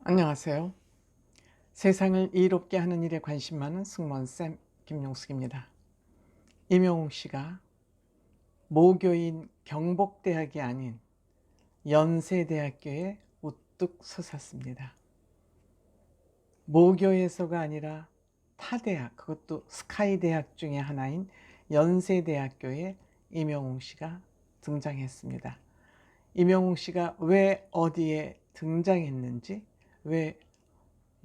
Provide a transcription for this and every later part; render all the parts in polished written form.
안녕하세요. 세상을 이롭게 하는 일에 관심 많은 승무원쌤 김용숙입니다. 임영웅 씨가 모교인 경복대학이 아닌 연세대학교에 우뚝 솟았습니다. 모교에서가 아니라 타 대학, 그것도 스카이 대학 중에 하나인 연세대학교에 임영웅 씨가 등장했습니다. 임영웅 씨가 왜 어디에 등장했는지, 왜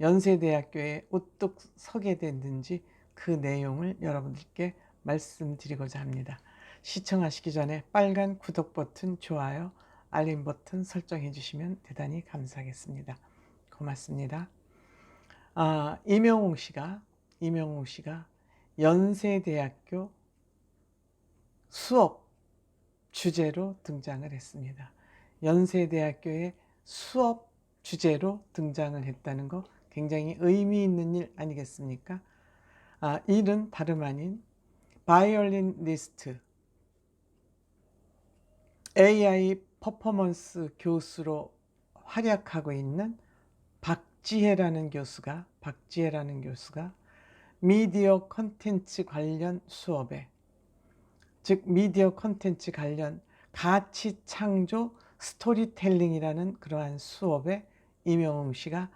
연세대학교에 우뚝 서게 됐는지 그 내용을 여러분들께 말씀드리고자 합니다. 시청하시기 전에 빨간 구독 버튼, 좋아요, 알림 버튼 설정해 주시면 대단히 감사하겠습니다. 고맙습니다. 임영웅 씨가 연세대학교 수업 주제로 등장을 했습니다. 연세대학교의 수업 주제로 등장을 했다는 거 굉장히 의미 있는 일 아니겠습니까? 일은 다름 아닌 바이올리니스트, AI 퍼포먼스 교수로 활약하고 있는 박지혜라는 교수가 미디어 콘텐츠 관련 수업에, 즉 미디어 콘텐츠 관련 가치 창조 스토리텔링이라는 그러한 수업에 임영웅 씨가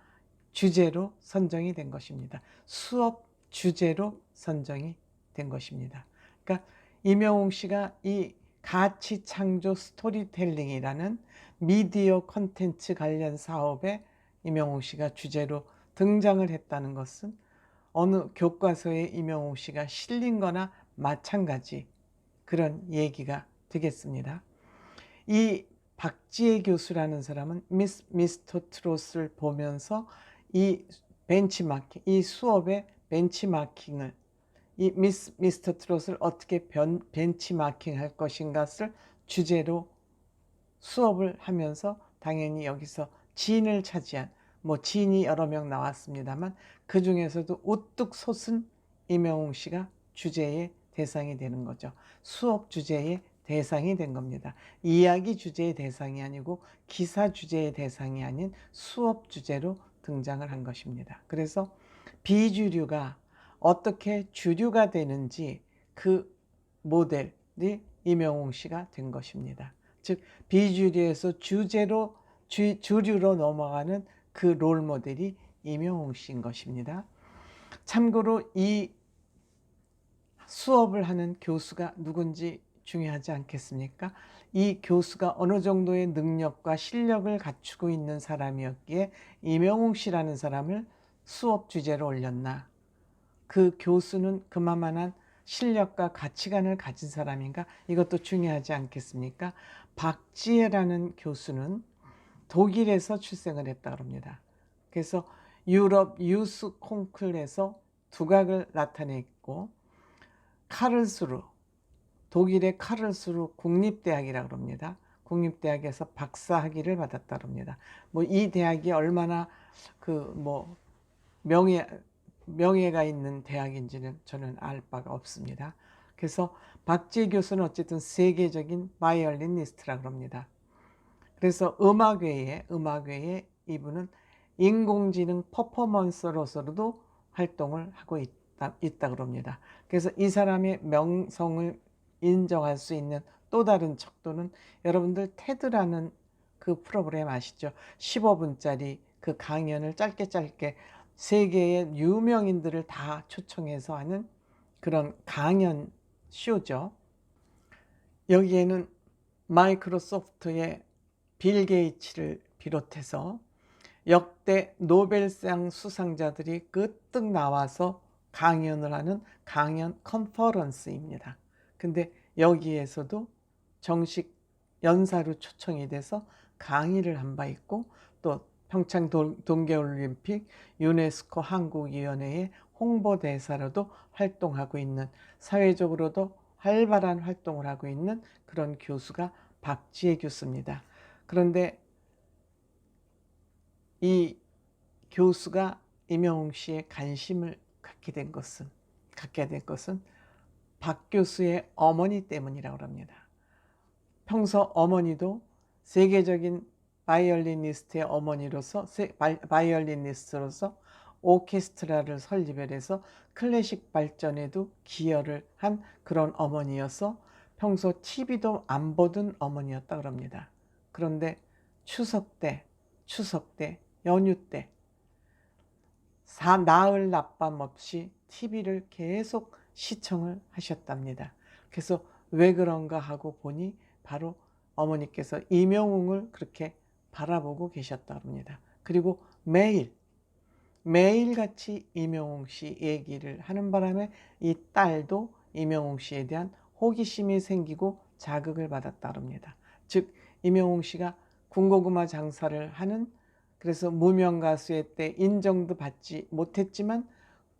주제로 선정이 된 것입니다. 수업 주제로 선정이 된 것입니다. 그러니까 임영웅 씨가 이 가치 창조 스토리텔링이라는 미디어 콘텐츠 관련 사업에 임영웅 씨가 주제로 등장을 했다는 것은 어느 교과서에 임영웅 씨가 실린 거나 마찬가지 그런 얘기가 되겠습니다. 이 박지혜 교수라는 사람은 미스터 트롯을 보면서 이 벤치마킹, 이 수업의 벤치마킹을, 이 미스터 트롯을 어떻게 벤치마킹 할 것인가를 주제로 수업을 하면서 당연히 여기서 진을 차지한, 진이 여러 명 나왔습니다만 그 중에서도 우뚝 솟은 임영웅 씨가 주제의 대상이 되는 거죠. 수업 주제의 대상이 된 겁니다. 이야기 주제의 대상이 아니고 기사 주제의 대상이 아닌 수업 주제로 등장을 한 것입니다. 그래서 비주류가 어떻게 주류가 되는지 그 모델이 임영웅 씨가 된 것입니다. 즉 비주류에서 주류로 넘어가는 그 롤모델이 임영웅 씨인 것입니다. 참고로 이 수업을 하는 교수가 누군지 중요하지 않겠습니까? 이 교수가 어느 정도의 능력과 실력을 갖추고 있는 사람이었기에 임영웅 씨라는 사람을 수업 주제로 올렸나? 그 교수는 그만한 실력과 가치관을 가진 사람인가? 이것도 중요하지 않겠습니까? 박지혜라는 교수는 독일에서 출생을 했다고 합니다. 그래서 유럽 유스 콩쿨에서 두각을 나타냈고, 카를스루, 독일의 카를스루 국립대학이라고 합니다. 국립대학에서 박사학위를 받았다고 합니다. 이 대학이 얼마나 명예가 있는 대학인지는 저는 알 바가 없습니다. 그래서 박지혜 교수는 어쨌든 세계적인 바이올리니스트라고 합니다. 그래서 음악외에 이분은 인공지능 퍼포먼서로서도 활동을 하고 있다고 합니다. 그래서 이 사람의 명성을 인정할 수 있는 또 다른 척도는 여러분들 테드라는 그 프로그램 아시죠? 15분짜리 그 강연을 짧게 세계의 유명인들을 다 초청해서 하는 그런 강연 쇼죠. 여기에는 마이크로소프트의 빌 게이츠를 비롯해서 역대 노벨상 수상자들이 끄뜩 나와서 강연을 하는 강연 컨퍼런스입니다. 근데 여기에서도 정식 연사로 초청이 돼서 강의를 한 바 있고, 또 평창 동계올림픽 유네스코 한국위원회의 홍보대사로도 활동하고 있는, 사회적으로도 활발한 활동을 하고 있는 그런 교수가 박지혜 교수입니다. 그런데 이 교수가 임영웅 씨의 관심을 갖게 된 것은 박 교수의 어머니 때문이라고 합니다. 평소 어머니도 세계적인 바이올리니스트의 어머니로서 바이올리니스트로서 오케스트라를 설립을 해서 클래식 발전에도 기여를 한 그런 어머니여서 평소 TV도 안 보던 어머니였다 그럽니다. 그런데 추석 때 연휴 때 나흘 낮밤 없이 TV를 계속 시청을 하셨답니다. 그래서 왜 그런가 하고 보니 바로 어머니께서 임영웅을 그렇게 바라보고 계셨다고 합니다. 그리고 매일같이 임영웅 씨 얘기를 하는 바람에 이 딸도 임영웅 씨에 대한 호기심이 생기고 자극을 받았다고 합니다. 즉 임영웅 씨가 군고구마 장사를 하는, 그래서 무명 가수의 때 인정도 받지 못했지만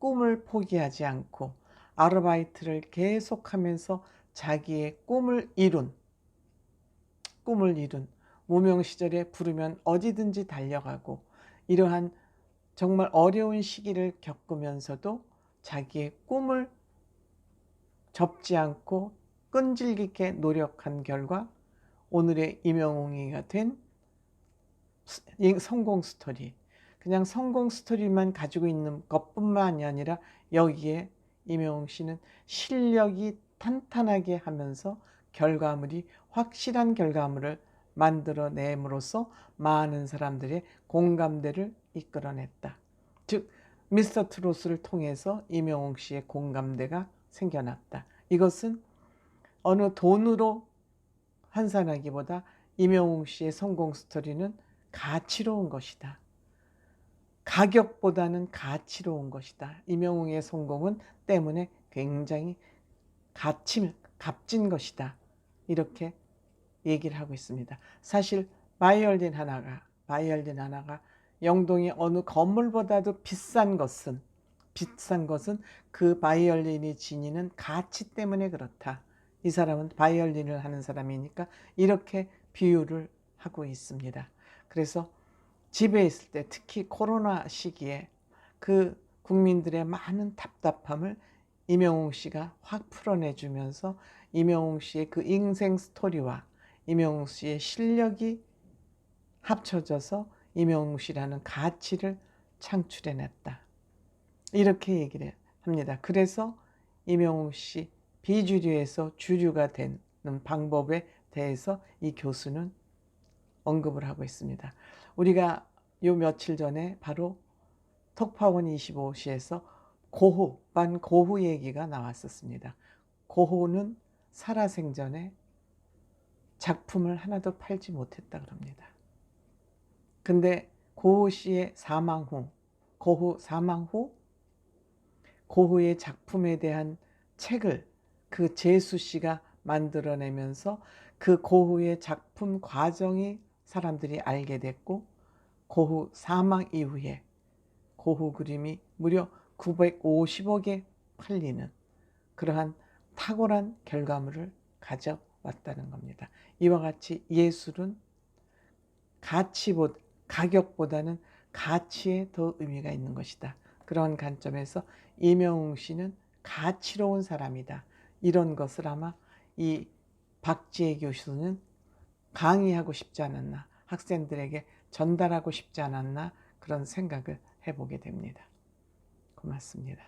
꿈을 포기하지 않고 아르바이트를 계속하면서 자기의 꿈을 이룬 무명 시절에 부르면 어디든지 달려가고, 이러한 정말 어려운 시기를 겪으면서도 자기의 꿈을 접지 않고 끈질기게 노력한 결과 오늘의 임영웅이가 된 성공 스토리. 그냥 성공 스토리만 가지고 있는 것뿐만이 아니라 여기에 임영웅 씨는 실력이 탄탄하게 하면서 확실한 결과물을 만들어냄으로써 많은 사람들의 공감대를 이끌어냈다. 즉 미스터 트롯을 통해서 임영웅 씨의 공감대가 생겨났다. 이것은 어느 돈으로 환산하기보다 임영웅 씨의 성공 스토리는 가치로운 것이다. 가격보다는 가치로운 것이다. 임영웅의 성공은 때문에 굉장히 값진 것이다. 이렇게 얘기를 하고 있습니다. 사실 바이올린 하나가 영동의 어느 건물보다도 비싼 것은 그 바이올린이 지니는 가치 때문에 그렇다. 이 사람은 바이올린을 하는 사람이니까 이렇게 비유를 하고 있습니다. 그래서 집에 있을 때 특히 코로나 시기에 그 국민들의 많은 답답함을 임영웅 씨가 확 풀어내주면서 임영웅 씨의 그 인생 스토리와 임영웅 씨의 실력이 합쳐져서 임영웅 씨라는 가치를 창출해냈다. 이렇게 얘기를 합니다. 그래서 임영웅 씨 비주류에서 주류가 되는 방법에 대해서 이 교수는 언급을 하고 있습니다. 우리가 요 며칠 전에 바로 톡파원 25시에서 고후 얘기가 나왔었습니다. 고후는 살아생전에 작품을 하나도 팔지 못했다 그럽니다. 근데 고후 씨의 고후 사망 후 고후의 작품에 대한 책을 그 재수 씨가 만들어내면서 그 고후의 작품 과정이 사람들이 알게 됐고, 고후 사망 이후에 고후 그림이 무려 950억에 팔리는 그러한 탁월한 결과물을 가져왔다는 겁니다. 이와 같이 예술은 가격보다는 가치에 더 의미가 있는 것이다. 그런 관점에서 임영웅 씨는 가치로운 사람이다. 이런 것을 아마 이 박지혜 교수는 강의하고 싶지 않았나, 학생들에게 전달하고 싶지 않았나, 그런 생각을 해보게 됩니다. 고맙습니다.